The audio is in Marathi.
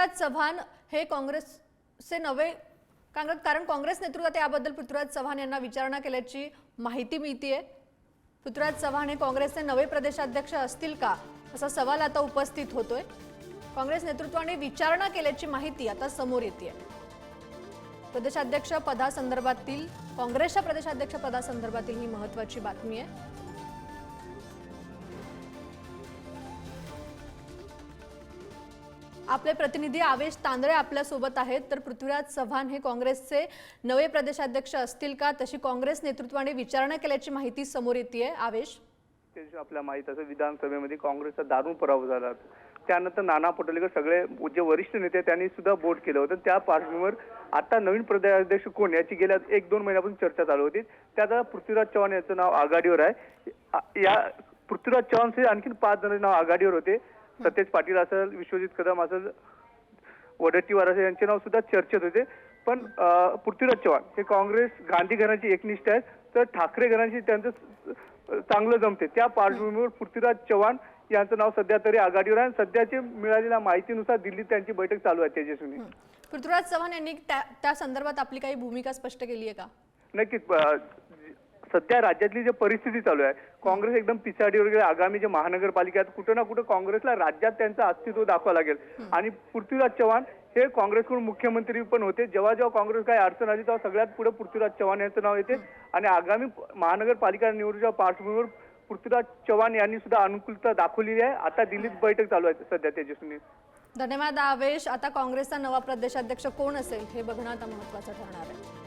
पृथ्वीराज चव्हाण हे काँग्रेसचे नवे कारण काँग्रेस नेतृत्वात याबद्दल पृथ्वीराज चव्हाण यांना विचारणा केल्याची माहिती मिळतेय। पृथ्वीराज चव्हाण हे काँग्रेसचे नवे प्रदेशाध्यक्ष असतील का असा सवाल आता उपस्थित होतोय। काँग्रेस नेतृत्वाने विचारणा केल्याची माहिती आता समोर येतेय। प्रदेशाध्यक्ष पदासंदर्भातील काँग्रेसच्या प्रदेशाध्यक्ष पदासंदर्भातील ही महत्त्वाची बातमी आहे। आपले प्रतिनिधी आवेश तांदळे आपल्या सोबत आहेत। तर पृथ्वीराज चव्हाण हे काँग्रेसचे नवे प्रदेशाध्यक्ष असतील का तशी काँग्रेस नेतृत्वाने विचारणा केल्याची माहिती समोर येतेय। आवेश, आपल्या माहित असं विधानसभेमध्ये काँग्रेसचा दारुण पराभव झाला, त्यानंतर नाना पटोलेकर सगळे जे वरिष्ठ नेते त्यांनी सुद्धा बोट केलं होतं। त्या पार्श्वभूमीवर आता नवीन प्रदेशाध्यक्ष कोण याची गेल्या 1-2 महिन्यापासून चर्चा चालू होती। त्यात पृथ्वीराज चव्हाण यांचं नाव आघाडीवर आहे। या पृथ्वीराज चव्हाणचे आणखी 5 जणांचे नाव आघाडीवर होते। सतेज पाटील असेल, विश्वजित कदम असेल, वडट्टीवार असेल यांचे नाव सुद्धा चर्चेत होते। पण पृथ्वीराज चव्हाण हे काँग्रेस गांधी घराण्याची एकनिष्ठ आहे, तर ठाकरे घराण्याशी त्यांचं चांगलं जमते। त्या पार्श्वभूमीवर पृथ्वीराज चव्हाण यांचं नाव सध्या तरी आघाडीवर आहे। सध्याची मिळालेल्या माहितीनुसार दिल्लीत त्यांची बैठक चालू आहे तेजस्वीनी। पृथ्वीराज चव्हाण यांनी त्या संदर्भात आपली काही भूमिका स्पष्ट केली आहे का? नक्कीच। सध्या राज्यातली जी परिस्थिती चालू आहे, काँग्रेस एकदम पिछाडीवर गेली। आगामी जे महानगरपालिका आहेत कुठे ना कुठे काँग्रेसला राज्यात त्यांचं अस्तित्व दाखवा लागेल। आणि पृथ्वीराज चव्हाण हे काँग्रेसकडून मुख्यमंत्री पण होते। जेव्हा जेव्हा काँग्रेस काही अडचण आली तेव्हा सगळ्यात पुढे पृथ्वीराज चव्हाण यांचं नाव येते। आणि आगामी महानगरपालिका निवडणुकीच्या पार्श्वभूमीवर पृथ्वीराज चव्हाण यांनी सुद्धा अनुकूलता दाखवलेली आहे। आता दिल्लीत बैठक चालू आहे सध्या तेजस्वीनी। धन्यवाद आवेश। आता काँग्रेसचा नवा प्रदेशाध्यक्ष कोण असेल हे बघणं आता महत्त्वाचं ठरणार आहे।